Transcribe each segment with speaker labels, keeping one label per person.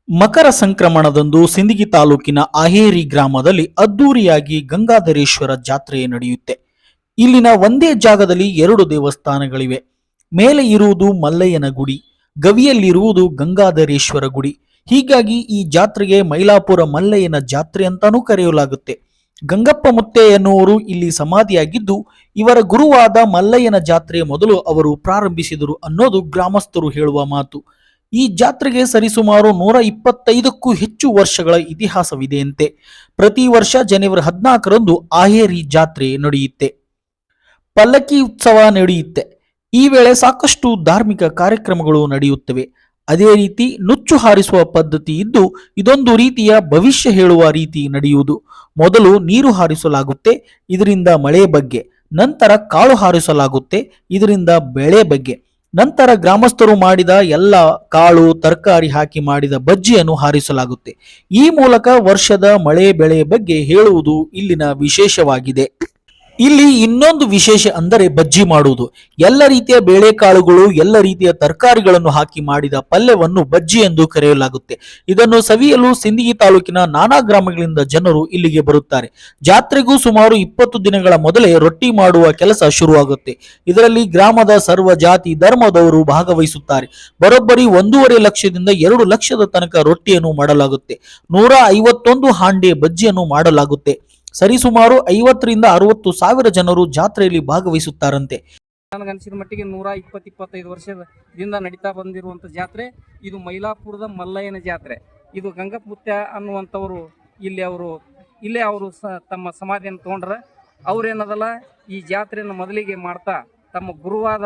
Speaker 1: ಮಕರ ಸಂಕ್ರಮಣದಂದು ಸಿಂದಗಿ ತಾಲೂಕಿನ ಅಹೇರಿ ಗ್ರಾಮದಲ್ಲಿ ಅದ್ದೂರಿಯಾಗಿ ಗಂಗಾಧರೇಶ್ವರ ಜಾತ್ರೆ ನಡೆಯುತ್ತೆ. ಇಲ್ಲಿನ ಒಂದೇ ಜಾಗದಲ್ಲಿ ಎರಡು ದೇವಸ್ಥಾನಗಳಿವೆ. ಮೇಲೆ ಇರುವುದು ಮಲ್ಲಯ್ಯನ ಗುಡಿ, ಗವಿಯಲ್ಲಿರುವುದು ಗಂಗಾಧರೇಶ್ವರ ಗುಡಿ. ಹೀಗಾಗಿ ಈ ಜಾತ್ರೆಗೆ ಮೈಲಾಪುರ ಮಲ್ಲಯ್ಯನ ಜಾತ್ರೆ ಅಂತಾನೂ ಕರೆಯಲಾಗುತ್ತೆ. ಗಂಗಪ್ಪ ಮುತ್ತೆ ಎನ್ನುವರು ಇಲ್ಲಿ ಸಮಾಧಿಯಾಗಿದ್ದು, ಇವರ ಗುರುವಾದ ಮಲ್ಲಯ್ಯನ ಜಾತ್ರೆ ಮೊದಲು ಅವರು ಪ್ರಾರಂಭಿಸಿದರು ಅನ್ನೋದು ಗ್ರಾಮಸ್ಥರು ಹೇಳುವ ಮಾತು. ಈ ಜಾತ್ರೆಗೆ ಸರಿಸುಮಾರು 125ಕ್ಕೂ ಹೆಚ್ಚು ವರ್ಷಗಳ ಇತಿಹಾಸವಿದೆಯಂತೆ. ಪ್ರತಿ ವರ್ಷ ಜನವರಿ 14ರಂದು ಆಹೇರಿ ಜಾತ್ರೆ ನಡೆಯುತ್ತೆ. ಪಲ್ಲಕ್ಕಿ ಉತ್ಸವ ನಡೆಯುತ್ತೆ. ಈ ವೇಳೆ ಸಾಕಷ್ಟು ಧಾರ್ಮಿಕ ಕಾರ್ಯಕ್ರಮಗಳು ನಡೆಯುತ್ತವೆ. ಅದೇ ರೀತಿ ನುಚ್ಚು ಹಾರಿಸುವ ಪದ್ಧತಿ ಇದ್ದು, ಇದೊಂದು ರೀತಿಯ ಭವಿಷ್ಯ ಹೇಳುವ ರೀತಿ ನಡೆಯುವುದು. ಮೊದಲು ನೀರು ಹಾರಿಸಲಾಗುತ್ತೆ, ಇದರಿಂದ ಮಳೆ ಬಗ್ಗೆ. ನಂತರ ಕಾಳು ಹಾರಿಸಲಾಗುತ್ತೆ, ಇದರಿಂದ ಬೆಳೆ ಬಗ್ಗೆ. ನಂತರ ಗ್ರಾಮಸ್ಥರು ಮಾಡಿದ ಎಲ್ಲ ಕಾಳು ತರಕಾರಿ ಹಾಕಿ ಮಾಡಿದ ಬಜ್ಜಿಯನ್ನು ಹಾರಿಸಲಾಗುತ್ತೆ. ಈ ಮೂಲಕ ವರ್ಷದ ಮಳೆ ಬೆಳೆ ಬಗ್ಗೆ ಹೇಳುವುದು ಇಲ್ಲಿನ ವಿಶೇಷವಾಗಿದೆ. ಇಲ್ಲಿ ಇನ್ನೊಂದು ವಿಶೇಷ ಅಂದರೆ ಬಜ್ಜಿ ಮಾಡುವುದು. ಎಲ್ಲ ರೀತಿಯ ಬೇಳೆಕಾಳುಗಳು ಎಲ್ಲ ರೀತಿಯ ತರಕಾರಿಗಳನ್ನು ಹಾಕಿ ಮಾಡಿದ ಪಲ್ಯವನ್ನು ಬಜ್ಜಿ ಎಂದು ಕರೆಯಲಾಗುತ್ತೆ. ಇದನ್ನು ಸವಿಯಲು ಸಿಂದಗಿ ತಾಲೂಕಿನ ನಾನಾ ಗ್ರಾಮಗಳಿಂದ ಜನರು ಇಲ್ಲಿಗೆ ಬರುತ್ತಾರೆ. ಜಾತ್ರೆಗೂ ಸುಮಾರು 20 ದಿನಗಳ ಮೊದಲೇ ರೊಟ್ಟಿ ಮಾಡುವ ಕೆಲಸ ಶುರುವಾಗುತ್ತೆ. ಇದರಲ್ಲಿ ಗ್ರಾಮದ ಸರ್ವ ಜಾತಿ ಧರ್ಮದವರು ಭಾಗವಹಿಸುತ್ತಾರೆ. ಬರೋಬ್ಬರಿ 1.5 ಲಕ್ಷದಿಂದ 2 ಲಕ್ಷದ ತನಕ ರೊಟ್ಟಿಯನ್ನು ಮಾಡಲಾಗುತ್ತೆ. 151 ಹಾಂಡೆ ಬಜ್ಜಿಯನ್ನು ಮಾಡಲಾಗುತ್ತೆ. ಸರಿಸುಮಾರು 50ರಿಂದ 60 ಸಾವಿರ ಜನರು ಜಾತ್ರೆಯಲ್ಲಿ ಭಾಗವಹಿಸುತ್ತಾರಂತೆ.
Speaker 2: ನನಗನ್ಸಿದ ಮಟ್ಟಿಗೆ 120-25 ವರ್ಷದಿಂದ ನಡೀತಾ ಬಂದಿರುವಂಥ ಜಾತ್ರೆ ಇದು ಮೈಲಾಪುರದ ಮಲ್ಲಯ್ಯನ ಜಾತ್ರೆ. ಇದು ಗಂಗಪ್ಪ ಮುತ್ಯ ಅನ್ನುವಂಥವರು ಇಲ್ಲೇ ಅವರು ತಮ್ಮ ಸಮಾಧಿಯನ್ನು ತೊಗೊಂಡ್ರೆ ಅವ್ರೇನದಲ್ಲ ಈ ಜಾತ್ರೆಯನ್ನು ಮೊದಲಿಗೆ ಮಾಡ್ತಾ ತಮ್ಮ ಗುರುವಾದ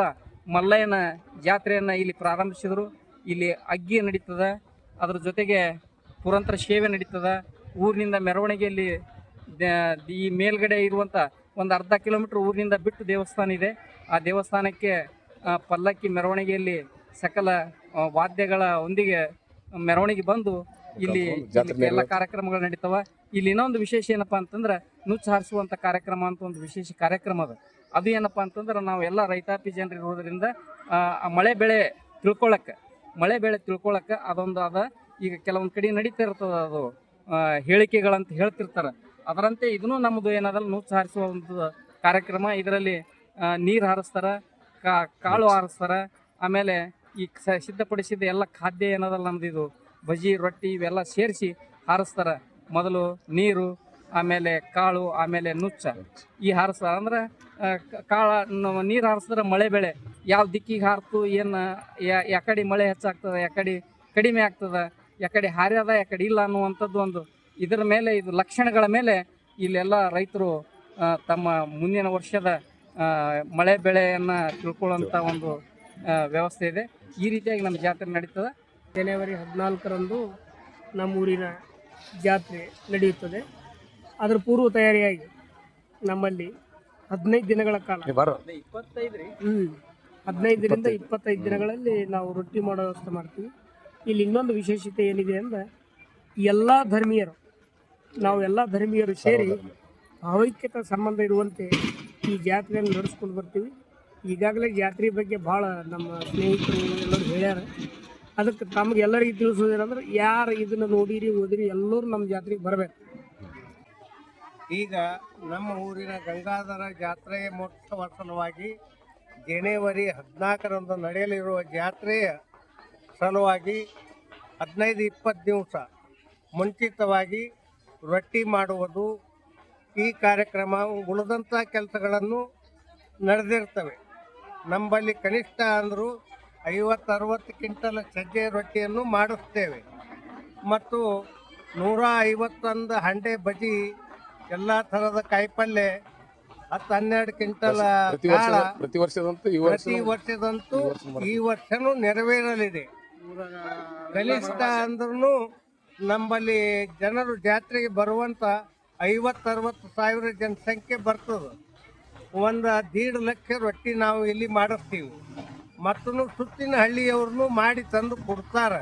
Speaker 2: ಮಲ್ಲಯ್ಯನ ಜಾತ್ರೆಯನ್ನು ಇಲ್ಲಿ ಪ್ರಾರಂಭಿಸಿದರು. ಇಲ್ಲಿ ಅಗ್ಗಿ ನಡೀತದ, ಅದ್ರ ಜೊತೆಗೆ ಪುರಂತರ ಸೇವೆ ನಡೀತದ. ಊರಿನಿಂದ ಮೆರವಣಿಗೆಯಲ್ಲಿ ಈ ಮೇಲ್ಗಡೆ ಇರುವಂಥ ಒಂದು ಅರ್ಧ ಕಿಲೋಮೀಟರ್ ಊರಿನಿಂದ ಬಿಟ್ಟು ದೇವಸ್ಥಾನ ಇದೆ. ಆ ದೇವಸ್ಥಾನಕ್ಕೆ ಪಲ್ಲಕ್ಕಿ ಮೆರವಣಿಗೆಯಲ್ಲಿ ಸಕಲ ವಾದ್ಯಗಳ ಒಂದಿಗೆ ಮೆರವಣಿಗೆ ಬಂದು ಇಲ್ಲಿ ಎಲ್ಲ ಕಾರ್ಯಕ್ರಮಗಳು ನಡೀತಾವ. ಇಲ್ಲಿ ಇನ್ನೊಂದು ವಿಶೇಷ ಏನಪ್ಪಾ ಅಂತಂದ್ರೆ ನುಚ್ಚು ಹಾರಿಸುವಂಥ ಕಾರ್ಯಕ್ರಮ ಅಂತ ಒಂದು ವಿಶೇಷ ಕಾರ್ಯಕ್ರಮ ಅದು ಏನಪ್ಪಾ ಅಂತಂದ್ರೆ ನಾವು ಎಲ್ಲ ರೈತಾಪಿ ಜನರು ಇರೋದ್ರಿಂದ ಮಳೆ ಬೆಳೆ ತಿಳ್ಕೊಳಕ್ಕೆ ಅದೊಂದು ಈಗ ಕೆಲವೊಂದು ಕಡೆ ನಡೀತಾ ಇರ್ತದೆ. ಅದು ಹೇಳಿಕೆಗಳಂತ ಹೇಳ್ತಿರ್ತಾರೆ. ಅದರಂತೆ ಇದನ್ನು ನಮ್ಮದು ಏನದಲ್ಲ ನುಚ್ಚು ಹಾರಿಸುವ ಒಂದು ಕಾರ್ಯಕ್ರಮ. ಇದರಲ್ಲಿ ನೀರು ಹಾರಿಸ್ತಾರ, ಕಾಳು ಹಾರಿಸ್ತಾರ. ಆಮೇಲೆ ಈ ಸಿದ್ಧಪಡಿಸಿದ ಎಲ್ಲ ಖಾದ್ಯ ಏನದಲ್ಲ ನಮ್ದು ಇದು ಬಜ್ಜಿ ರೊಟ್ಟಿ ಇವೆಲ್ಲ ಸೇರಿಸಿ ಹಾರಿಸ್ತಾರ. ಮೊದಲು ನೀರು, ಆಮೇಲೆ ಕಾಳು, ಆಮೇಲೆ ನುಚ್ಚ ಈ ಹಾರಿಸ್ತಾರ. ಅಂದ್ರೆ ನೀರು ಹಾರಿಸಿದ್ರೆ ಮಳೆ ಬೆಳೆ ಯಾವ ದಿಕ್ಕಿಗೆ ಹಾರ್ತು ಏನು ಯಾಕಡೆ ಮಳೆ ಹೆಚ್ಚಾಗ್ತದೆ, ಯಾಕಡೆ ಕಡಿಮೆ ಆಗ್ತದೆ, ಯಾಕಡೆ ಹಾರ್ಯದ ಯಾಕಡೆ ಇಲ್ಲ ಅನ್ನುವಂಥದ್ದು ಒಂದು ಇದರ ಮೇಲೆ ಇದು ಲಕ್ಷಣಗಳ ಮೇಲೆ ಇಲ್ಲೆಲ್ಲ ರೈತರು ತಮ್ಮ ಮುಂದಿನ ವರ್ಷದ ಮಳೆ ಬೆಳೆಯನ್ನು ತಿಳ್ಕೊಳ್ಳುವಂಥ ಒಂದು ವ್ಯವಸ್ಥೆ ಇದೆ. ಈ ರೀತಿಯಾಗಿ ನಮ್ಮ ಜಾತ್ರೆ ನಡೀತದೆ.
Speaker 3: ಜನವರಿ 14ರಂದು ನಮ್ಮೂರಿನ ಜಾತ್ರೆ ನಡೆಯುತ್ತದೆ. ಅದರ ಪೂರ್ವ ತಯಾರಿಯಾಗಿ ನಮ್ಮಲ್ಲಿ 15 ದಿನಗಳ ಕಾಲ 15ರಿಂದ 25 ದಿನಗಳಲ್ಲಿ ನಾವು ರೊಟ್ಟಿ ಮಾಡೋ ವ್ಯವಸ್ಥೆ ಮಾಡ್ತೀವಿ. ಇಲ್ಲಿ ಇನ್ನೊಂದು ವಿಶೇಷತೆ ಏನಿದೆ ಅಂದರೆ ಎಲ್ಲ ಧರ್ಮೀಯರು ಸೇರಿ ಭಾವೈಕ್ಯತೆ ಸಂಬಂಧ ಇರುವಂತೆ ಈ ಜಾತ್ರೆಯನ್ನು ನಡೆಸ್ಕೊಂಡು ಬರ್ತೀವಿ. ಈಗಾಗಲೇ ಜಾತ್ರೆ ಬಗ್ಗೆ ಭಾಳ ನಮ್ಮ ಸ್ನೇಹಿತರು ಎಲ್ಲರೂ ಹೇಳ್ಯಾರ. ಅದಕ್ಕೆ ತಮಗೆಲ್ಲರಿಗೂ ತಿಳಿಸೋದೇನಂದ್ರೆ ಯಾರು ಇದನ್ನು ನೋಡಿರಿ ಓದಿರಿ ಎಲ್ಲರೂ ನಮ್ಮ ಜಾತ್ರೆಗೆ ಬರಬೇಕು.
Speaker 4: ಈಗ ನಮ್ಮ ಊರಿನ ಗಂಗಾಧರ ಜಾತ್ರೆ ಮಹೋತ್ಸವ ಸಲುವಾಗಿ ಜನವರಿ 14ರಂದು ನಡೆಯಲಿರುವ ಜಾತ್ರೆಯ ಸಲುವಾಗಿ 15-20 ದಿವಸ ಮುಂಚಿತವಾಗಿ ರೊಟ್ಟಿ ಮಾಡುವುದು ಈ ಕಾರ್ಯಕ್ರಮ ಉಳಿದಂಥ ಕೆಲಸಗಳನ್ನು ನಡೆದಿರ್ತವೆ. ನಮ್ಮಲ್ಲಿ ಕನಿಷ್ಠ ಅಂದರೂ 50-60 ಕ್ವಿಂಟಲ್ ಸಜ್ಜೆ ರೊಟ್ಟಿಯನ್ನು ಮಾಡಿಸ್ತೇವೆ ಮತ್ತು 151 ಹಂಡೆ ಬಜ್ಜಿ, ಎಲ್ಲ ಥರದ ಕಾಯಿಪಲ್ಯ, 10-12 ಕ್ವಿಂಟಲ್ ಕಾಳ ಪ್ರತಿ ವರ್ಷದಂತೂ ಈ ವರ್ಷನೂ ನೆರವೇರಲಿದೆ. ಕನಿಷ್ಠ ಅಂದ್ರೂ ನಮ್ಮಲ್ಲಿ ಜನರು ಜಾತ್ರೆಗೆ ಬರುವಂಥ 50-60 ಸಾವಿರ ಜನಸಂಖ್ಯೆ ಬರ್ತದೆ. 1.5 ಲಕ್ಷ ರೊಟ್ಟಿ ನಾವು ಇಲ್ಲಿ ಮಾಡಿಸ್ತೀವಿ. ಮತ್ತು ಸುತ್ತಿನ ಹಳ್ಳಿಯವ್ರನ್ನೂ ಮಾಡಿ ತಂದು ಕೊಡ್ತಾರೆ.